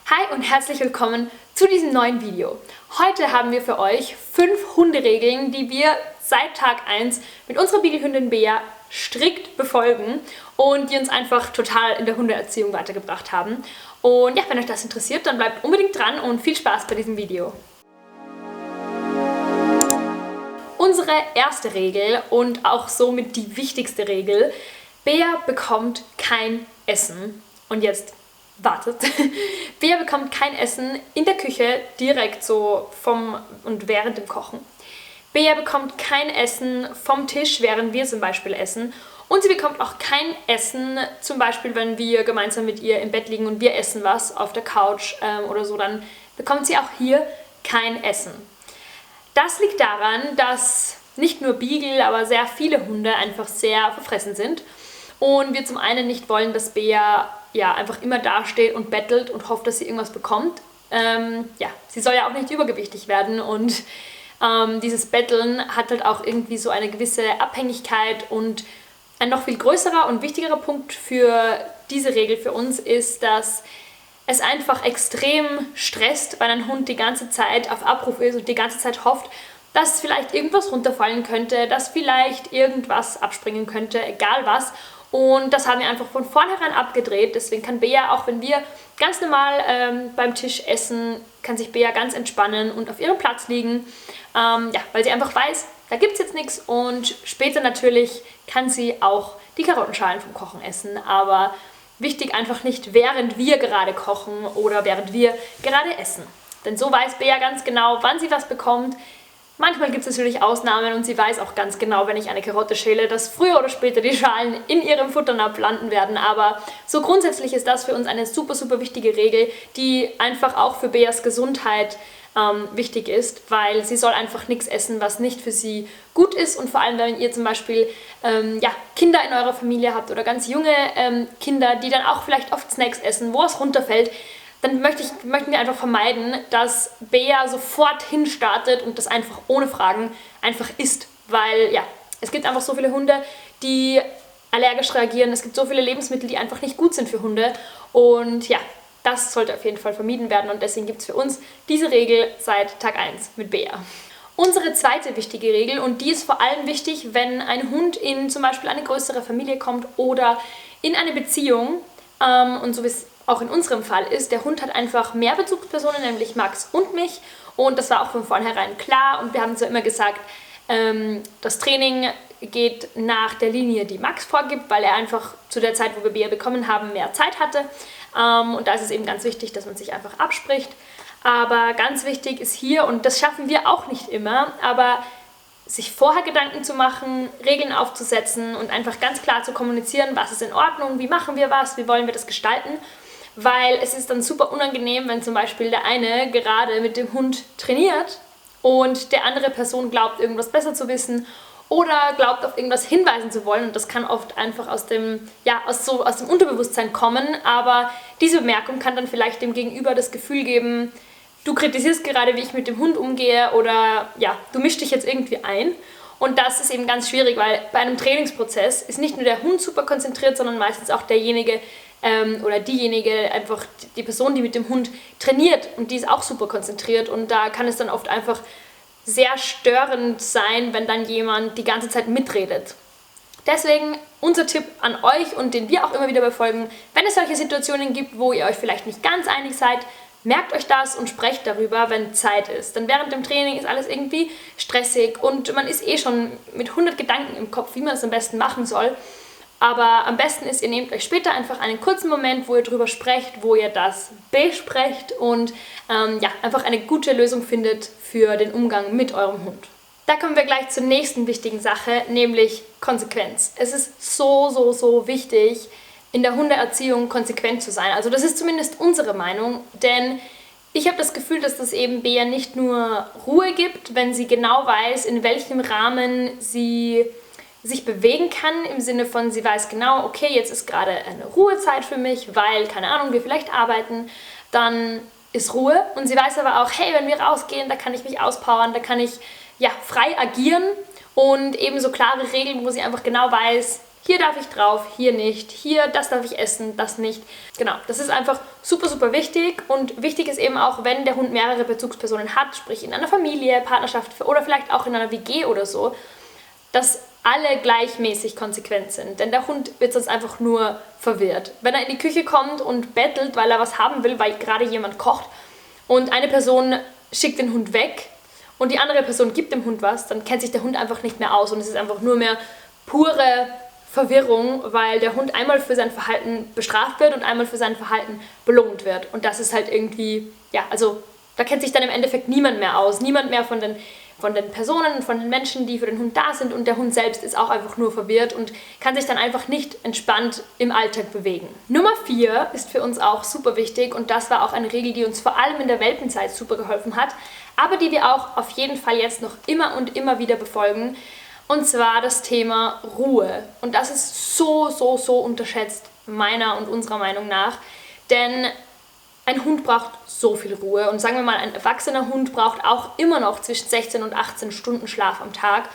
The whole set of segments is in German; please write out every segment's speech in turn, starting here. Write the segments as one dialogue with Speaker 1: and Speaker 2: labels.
Speaker 1: Hi und herzlich willkommen zu diesem neuen Video. Heute haben wir für euch 5 Hunderegeln, die wir seit Tag 1 mit unserer Beagle-Hündin Bea strikt befolgen und die uns einfach total in der Hundeerziehung weitergebracht haben. Und ja, wenn euch das interessiert, dann bleibt unbedingt dran und viel Spaß bei diesem Video. Unsere erste Regel und auch somit die wichtigste Regel: Bea bekommt kein Essen. Und jetzt wartet. Bea bekommt kein Essen in der Küche direkt so vom und während dem Kochen. Bea bekommt kein Essen vom Tisch, während wir zum Beispiel essen. Und sie bekommt auch kein Essen, zum Beispiel wenn wir gemeinsam mit ihr im Bett liegen und wir essen was auf der Couch oder so, dann bekommt sie auch hier kein Essen. Das liegt daran, dass nicht nur Beagle, aber sehr viele Hunde einfach sehr verfressen sind. Und wir zum einen nicht wollen, dass Bea einfach immer dasteht und bettelt und hofft, dass sie irgendwas bekommt. Sie soll ja auch nicht übergewichtig werden und dieses Betteln hat halt auch irgendwie so eine gewisse Abhängigkeit. Und ein noch viel größerer und wichtigerer Punkt für diese Regel für uns ist, dass es einfach extrem stresst, weil ein Hund die ganze Zeit auf Abruf ist und die ganze Zeit hofft, dass vielleicht irgendwas runterfallen könnte, dass vielleicht irgendwas abspringen könnte, egal was. Und das haben wir einfach von vornherein abgedreht. Deswegen kann Bea, auch wenn wir ganz normal beim Tisch essen, kann sich Bea ganz entspannen und auf ihrem Platz liegen. Weil sie einfach weiß, da gibt es jetzt nichts. Und später natürlich kann sie auch die Karottenschalen vom Kochen essen. Aber wichtig einfach nicht, während wir gerade kochen oder während wir gerade essen. Denn so weiß Bea ganz genau, wann sie was bekommt. Manchmal gibt es natürlich Ausnahmen und sie weiß auch ganz genau, wenn ich eine Karotte schäle, dass früher oder später die Schalen in ihrem Futternapf landen werden. Aber so grundsätzlich ist das für uns eine super, super wichtige Regel, die einfach auch für Beas Gesundheit wichtig ist, weil sie soll einfach nichts essen, was nicht für sie gut ist. Und vor allem, wenn ihr zum Beispiel Kinder in eurer Familie habt oder ganz junge Kinder, die dann auch vielleicht oft Snacks essen, wo es runterfällt, dann möchten wir einfach vermeiden, dass Bea sofort hinstartet und das einfach ohne Fragen einfach isst. Weil es gibt einfach so viele Hunde, die allergisch reagieren. Es gibt so viele Lebensmittel, die einfach nicht gut sind für Hunde. Und das sollte auf jeden Fall vermieden werden. Und deswegen gibt es für uns diese Regel seit Tag 1 mit Bea. Unsere zweite wichtige Regel, und die ist vor allem wichtig, wenn ein Hund in zum Beispiel eine größere Familie kommt oder in eine Beziehung, und so wie es auch in unserem Fall ist, der Hund hat einfach mehr Bezugspersonen, nämlich Max und mich. Und das war auch von vornherein klar. Und wir haben so immer gesagt, das Training geht nach der Linie, die Max vorgibt, weil er einfach zu der Zeit, wo wir Bea bekommen haben, mehr Zeit hatte. Und da ist es eben ganz wichtig, dass man sich einfach abspricht. Aber ganz wichtig ist hier, und das schaffen wir auch nicht immer, aber sich vorher Gedanken zu machen, Regeln aufzusetzen und einfach ganz klar zu kommunizieren, was ist in Ordnung, wie machen wir was, wie wollen wir das gestalten. Weil es ist dann super unangenehm, wenn zum Beispiel der eine gerade mit dem Hund trainiert und der andere Person glaubt, irgendwas besser zu wissen oder glaubt, auf irgendwas hinweisen zu wollen. Und das kann oft einfach aus dem Unterbewusstsein kommen. Aber diese Bemerkung kann dann vielleicht dem Gegenüber das Gefühl geben, du kritisierst gerade, wie ich mit dem Hund umgehe, oder du mischst dich jetzt irgendwie ein. Und das ist eben ganz schwierig, weil bei einem Trainingsprozess ist nicht nur der Hund super konzentriert, sondern meistens auch derjenige oder diejenige, einfach die Person, die mit dem Hund trainiert, und die ist auch super konzentriert. Und da kann es dann oft einfach sehr störend sein, wenn dann jemand die ganze Zeit mitredet. Deswegen unser Tipp an euch, und den wir auch immer wieder befolgen: Wenn es solche Situationen gibt, wo ihr euch vielleicht nicht ganz einig seid, merkt euch das und sprecht darüber, wenn Zeit ist. Denn während dem Training ist alles irgendwie stressig und man ist schon mit 100 Gedanken im Kopf, wie man es am besten machen soll. Aber am besten ist, ihr nehmt euch später einfach einen kurzen Moment, wo ihr drüber sprecht, wo ihr das besprecht und einfach eine gute Lösung findet für den Umgang mit eurem Hund. Da kommen wir gleich zur nächsten wichtigen Sache, nämlich Konsequenz. Es ist so, so, so wichtig, in der Hundeerziehung konsequent zu sein. Also das ist zumindest unsere Meinung, denn ich habe das Gefühl, dass das eben Bea nicht nur Ruhe gibt, wenn sie genau weiß, in welchem Rahmen sie sich bewegen kann, im Sinne von, sie weiß genau, okay, jetzt ist gerade eine Ruhezeit für mich, weil, keine Ahnung, wir vielleicht arbeiten, dann ist Ruhe. Und sie weiß aber auch, hey, wenn wir rausgehen, da kann ich mich auspowern, da kann ich frei agieren, und eben so klare Regeln, wo sie einfach genau weiß, hier darf ich drauf, hier nicht, hier, das darf ich essen, das nicht. Genau, das ist einfach super, super wichtig und wichtig ist eben auch, wenn der Hund mehrere Bezugspersonen hat, sprich in einer Familie, Partnerschaft oder vielleicht auch in einer WG oder so, dass alle gleichmäßig konsequent sind, denn der Hund wird sonst einfach nur verwirrt. Wenn er in die Küche kommt und bettelt, weil er was haben will, weil gerade jemand kocht und eine Person schickt den Hund weg und die andere Person gibt dem Hund was, dann kennt sich der Hund einfach nicht mehr aus und es ist einfach nur mehr pure Verwirrung, weil der Hund einmal für sein Verhalten bestraft wird und einmal für sein Verhalten belohnt wird. Und das ist halt irgendwie, ja, also da kennt sich dann im Endeffekt niemand mehr aus. Niemand mehr von den Personen, von den Menschen, die für den Hund da sind und der Hund selbst ist auch einfach nur verwirrt und kann sich dann einfach nicht entspannt im Alltag bewegen. Nummer 4 ist für uns auch super wichtig und das war auch eine Regel, die uns vor allem in der Welpenzeit super geholfen hat, aber die wir auch auf jeden Fall jetzt noch immer und immer wieder befolgen. Und zwar das Thema Ruhe. Und das ist so, so, so unterschätzt, meiner und unserer Meinung nach. Denn ein Hund braucht so viel Ruhe. Und sagen wir mal, ein erwachsener Hund braucht auch immer noch zwischen 16 und 18 Stunden Schlaf am Tag.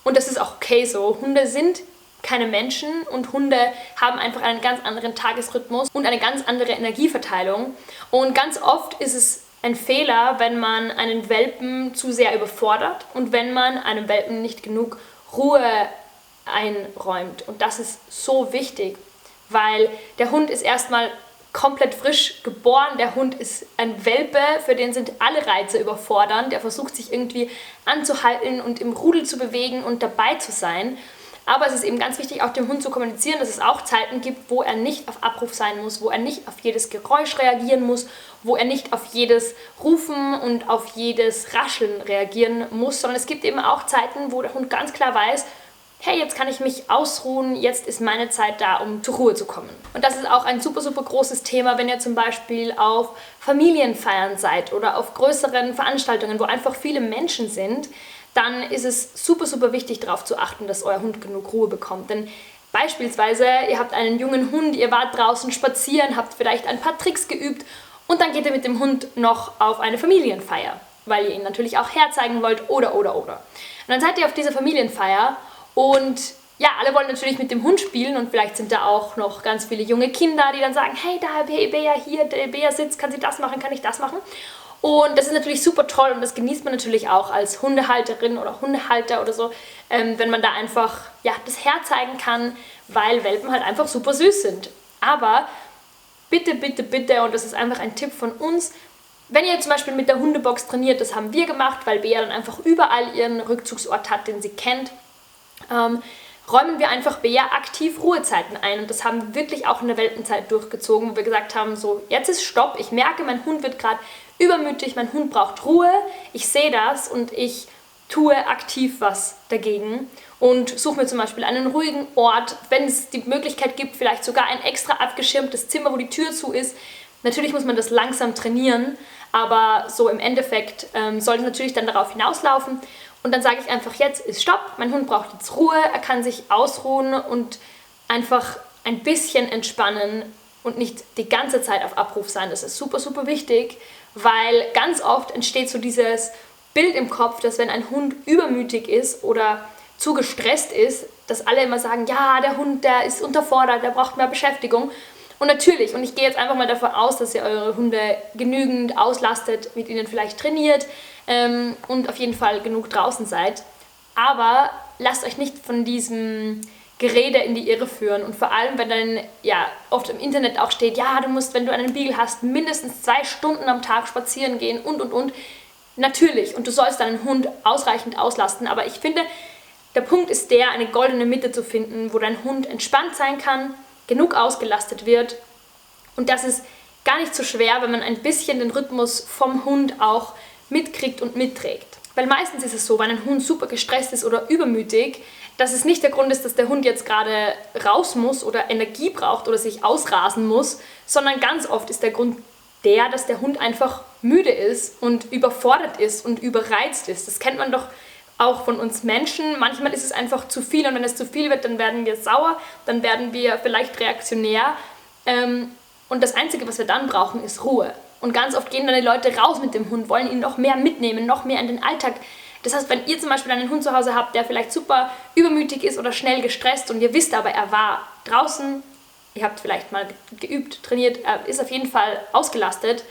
Speaker 1: Und das ist auch okay so. Hunde sind keine Menschen und Hunde haben einfach einen ganz anderen Tagesrhythmus und eine ganz andere Energieverteilung. Und ganz oft ist es ein Fehler, wenn man einen Welpen zu sehr überfordert und wenn man einem Welpen nicht genug Ruhe einräumt. Und das ist so wichtig, weil der Hund ist erstmal komplett frisch geboren. Der Hund ist ein Welpe, für den sind alle Reize überfordernd. Der versucht sich irgendwie anzuhalten und im Rudel zu bewegen und dabei zu sein. Aber es ist eben ganz wichtig, auch dem Hund zu kommunizieren, dass es auch Zeiten gibt, wo er nicht auf Abruf sein muss, wo er nicht auf jedes Geräusch reagieren muss, wo er nicht auf jedes Rufen und auf jedes Rascheln reagieren muss, sondern es gibt eben auch Zeiten, wo der Hund ganz klar weiß, hey, jetzt kann ich mich ausruhen, jetzt ist meine Zeit da, um zur Ruhe zu kommen. Und das ist auch ein super, super großes Thema, wenn ihr zum Beispiel auf Familienfeiern seid oder auf größeren Veranstaltungen, wo einfach viele Menschen sind, dann ist es super, super wichtig, darauf zu achten, dass euer Hund genug Ruhe bekommt. Denn beispielsweise, ihr habt einen jungen Hund, ihr wart draußen spazieren, habt vielleicht ein paar Tricks geübt und dann geht ihr mit dem Hund noch auf eine Familienfeier, weil ihr ihn natürlich auch herzeigen wollt oder. Und dann seid ihr auf dieser Familienfeier und ja, alle wollen natürlich mit dem Hund spielen und vielleicht sind da auch noch ganz viele junge Kinder, die dann sagen, hey, da Bea hier, der Bea sitzt, kann sie das machen, kann ich das machen? Und das ist natürlich super toll und das genießt man natürlich auch als Hundehalterin oder Hundehalter oder so, wenn man da einfach ja, das herzeigen kann, weil Welpen halt einfach super süß sind. Aber bitte, bitte, bitte, und das ist einfach ein Tipp von uns, wenn ihr zum Beispiel mit der Hundebox trainiert, das haben wir gemacht, weil Bea dann einfach überall ihren Rückzugsort hat, den sie kennt, räumen wir einfach Bea aktiv Ruhezeiten ein. Und das haben wir wirklich auch in der Welpenzeit durchgezogen, wo wir gesagt haben, so, jetzt ist Stopp, ich merke, mein Hund wird gerade übermütig, mein Hund braucht Ruhe, ich sehe das und ich tue aktiv was dagegen und suche mir zum Beispiel einen ruhigen Ort, wenn es die Möglichkeit gibt, vielleicht sogar ein extra abgeschirmtes Zimmer, wo die Tür zu ist. Natürlich muss man das langsam trainieren, aber so im Endeffekt soll es natürlich dann darauf hinauslaufen. Und dann sage ich einfach, jetzt ist Stopp, mein Hund braucht jetzt Ruhe, er kann sich ausruhen und einfach ein bisschen entspannen und nicht die ganze Zeit auf Abruf sein. Das ist super, super wichtig, weil ganz oft entsteht so dieses Bild im Kopf, dass wenn ein Hund übermütig ist oder zu gestresst ist, dass alle immer sagen, ja, der Hund, der ist unterfordert, der braucht mehr Beschäftigung. Und natürlich, und ich gehe jetzt einfach mal davon aus, dass ihr eure Hunde genügend auslastet, mit ihnen vielleicht trainiert und auf jeden Fall genug draußen seid. Aber lasst euch nicht von diesem Gerede in die Irre führen. Und vor allem, wenn dann ja oft im Internet auch steht, ja, du musst, wenn du einen Beagle hast, mindestens 2 Stunden am Tag spazieren gehen und. Natürlich, und du sollst deinen Hund ausreichend auslasten. Aber ich finde, der Punkt ist der, eine goldene Mitte zu finden, wo dein Hund entspannt sein kann, genug ausgelastet wird. Und das ist gar nicht so schwer, wenn man ein bisschen den Rhythmus vom Hund auch mitkriegt und mitträgt. Weil meistens ist es so, wenn ein Hund super gestresst ist oder übermütig, dass es nicht der Grund ist, dass der Hund jetzt gerade raus muss oder Energie braucht oder sich ausrasen muss, sondern ganz oft ist der Grund der, dass der Hund einfach müde ist und überfordert ist und überreizt ist. Das kennt man doch auch von uns Menschen. Manchmal ist es einfach zu viel und wenn es zu viel wird, dann werden wir sauer, dann werden wir vielleicht reaktionär. Und das Einzige, was wir dann brauchen, ist Ruhe. Und ganz oft gehen dann die Leute raus mit dem Hund, wollen ihn noch mehr mitnehmen, noch mehr in den Alltag Das heißt, wenn ihr zum Beispiel einen Hund zu Hause habt, der vielleicht super übermütig ist oder schnell gestresst und ihr wisst aber, er war draußen, ihr habt vielleicht mal geübt, trainiert, er ist auf jeden Fall ausgelastet,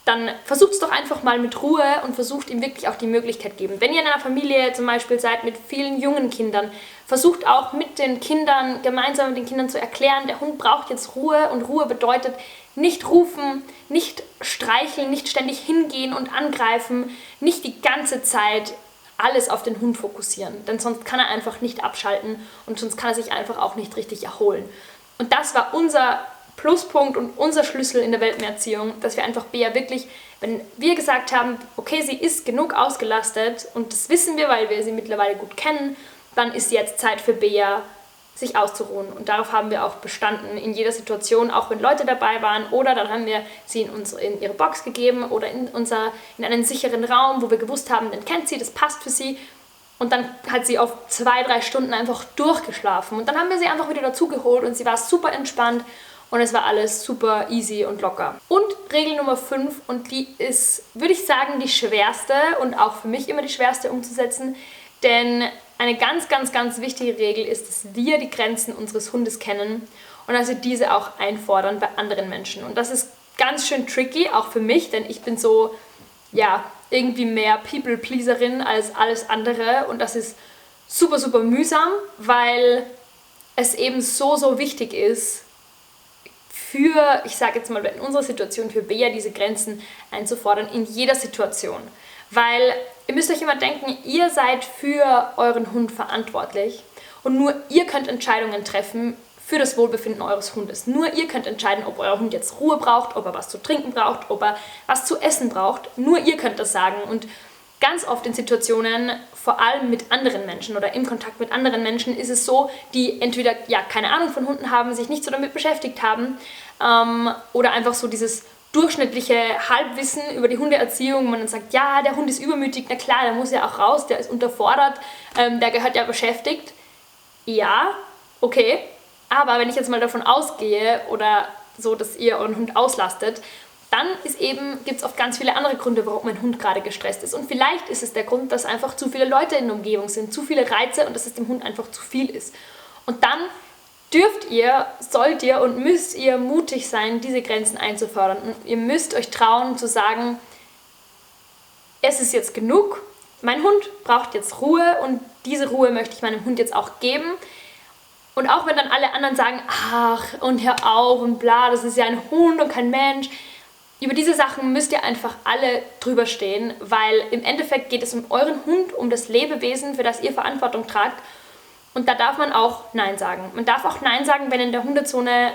Speaker 1: dann versucht es doch einfach mal mit Ruhe und versucht ihm wirklich auch die Möglichkeit geben. Wenn ihr in einer Familie zum Beispiel seid mit vielen jungen Kindern, versucht auch mit den Kindern, gemeinsam mit den Kindern zu erklären, der Hund braucht jetzt Ruhe und Ruhe bedeutet nicht rufen, nicht streicheln, nicht ständig hingehen und angreifen, nicht die ganze Zeit alles auf den Hund fokussieren, denn sonst kann er einfach nicht abschalten und sonst kann er sich einfach auch nicht richtig erholen. Und das war unser Pluspunkt und unser Schlüssel in der Welpenerziehung, dass wir einfach Bea wirklich, wenn wir gesagt haben, okay, sie ist genug ausgelastet und das wissen wir, weil wir sie mittlerweile gut kennen, dann ist jetzt Zeit für Bea, sich auszuruhen. Und darauf haben wir auch bestanden in jeder Situation, auch wenn Leute dabei waren oder dann haben wir sie in ihre Box gegeben oder in einen sicheren Raum, wo wir gewusst haben, den kennt sie, das passt für sie. Und dann hat sie auf 2-3 Stunden einfach durchgeschlafen. Und dann haben wir sie einfach wieder dazugeholt und sie war super entspannt. Und es war alles super easy und locker. Und Regel Nummer 5, und die ist, würde ich sagen, die schwerste und auch für mich immer die schwerste umzusetzen. Denn eine ganz, ganz, ganz wichtige Regel ist, dass wir die Grenzen unseres Hundes kennen und dass wir diese auch einfordern bei anderen Menschen. Und das ist ganz schön tricky, auch für mich, denn ich bin so, ja, irgendwie mehr People-Pleaserin als alles andere. Und das ist super, super mühsam, weil es eben so, so wichtig ist, für, ich sage jetzt mal in unserer Situation, für Bea diese Grenzen einzufordern in jeder Situation. Weil ihr müsst euch immer denken, ihr seid für euren Hund verantwortlich und nur ihr könnt Entscheidungen treffen für das Wohlbefinden eures Hundes. Nur ihr könnt entscheiden, ob euer Hund jetzt Ruhe braucht, ob er was zu trinken braucht, ob er was zu essen braucht. Nur ihr könnt das sagen. Und ganz oft in Situationen, vor allem mit anderen Menschen oder im Kontakt mit anderen Menschen, ist es so, die entweder ja keine Ahnung von Hunden haben, sich nicht so damit beschäftigt haben oder einfach so dieses durchschnittliche Halbwissen über die Hundeerziehung, wo man dann sagt, ja, der Hund ist übermütig, na klar, der muss ja auch raus, der ist unterfordert, der gehört ja beschäftigt. Ja, okay, aber wenn ich jetzt mal davon ausgehe oder so, dass ihr euren Hund auslastet, dann gibt es oft ganz viele andere Gründe, warum mein Hund gerade gestresst ist. Und vielleicht ist es der Grund, dass einfach zu viele Leute in der Umgebung sind, zu viele Reize und dass es dem Hund einfach zu viel ist. Und dann sollt ihr und müsst ihr mutig sein, diese Grenzen einzufordern. Und ihr müsst euch trauen zu sagen, es ist jetzt genug, mein Hund braucht jetzt Ruhe und diese Ruhe möchte ich meinem Hund jetzt auch geben. Und auch wenn dann alle anderen sagen, ach und hör auf und bla, das ist ja ein Hund und kein Mensch. Über diese Sachen müsst ihr einfach alle drüber stehen, weil im Endeffekt geht es um euren Hund, um das Lebewesen, für das ihr Verantwortung tragt. Und da darf man auch Nein sagen. Man darf auch Nein sagen, wenn in der Hundezone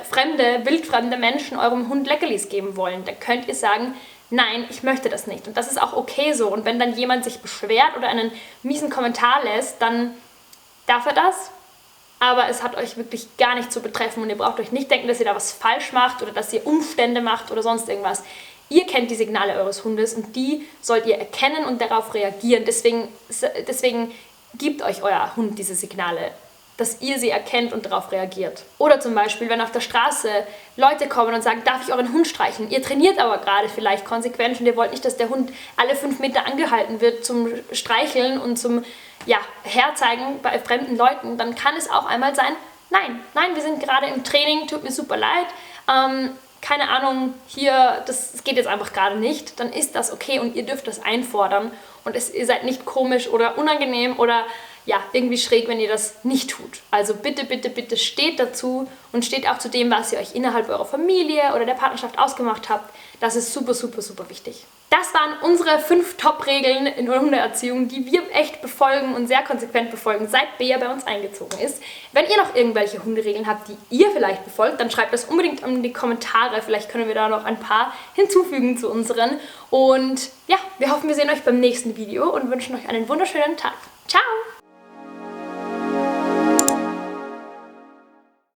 Speaker 1: wildfremde Menschen eurem Hund Leckerlis geben wollen. Da könnt ihr sagen, nein, ich möchte das nicht. Und das ist auch okay so. Und wenn dann jemand sich beschwert oder einen miesen Kommentar lässt, dann darf er das. Aber es hat euch wirklich gar nicht zu betreffen und ihr braucht euch nicht denken, dass ihr da was falsch macht oder dass ihr Umstände macht oder sonst irgendwas. Ihr kennt die Signale eures Hundes und die sollt ihr erkennen und darauf reagieren. Deswegen gibt euch euer Hund diese Signale, dass ihr sie erkennt und darauf reagiert. Oder zum Beispiel, wenn auf der Straße Leute kommen und sagen, darf ich euren Hund streicheln? Ihr trainiert aber gerade vielleicht konsequent und ihr wollt nicht, dass der Hund alle 5 Meter angehalten wird zum Streicheln und zum Herzeigen bei fremden Leuten, dann kann es auch einmal sein, nein, wir sind gerade im Training, tut mir super leid, keine Ahnung, das geht jetzt einfach gerade nicht, dann ist das okay und ihr dürft das einfordern und ihr seid nicht komisch oder unangenehm oder irgendwie schräg, wenn ihr das nicht tut. Also bitte, bitte, bitte steht dazu und steht auch zu dem, was ihr euch innerhalb eurer Familie oder der Partnerschaft ausgemacht habt. Das ist super, super, super wichtig. Das waren unsere 5 Top-Regeln in der Hundeerziehung, die wir echt befolgen und sehr konsequent befolgen, seit Bea bei uns eingezogen ist. Wenn ihr noch irgendwelche Hunderegeln habt, die ihr vielleicht befolgt, dann schreibt das unbedingt in die Kommentare. Vielleicht können wir da noch ein paar hinzufügen zu unseren. Und wir hoffen, wir sehen euch beim nächsten Video und wünschen euch einen wunderschönen Tag. Ciao!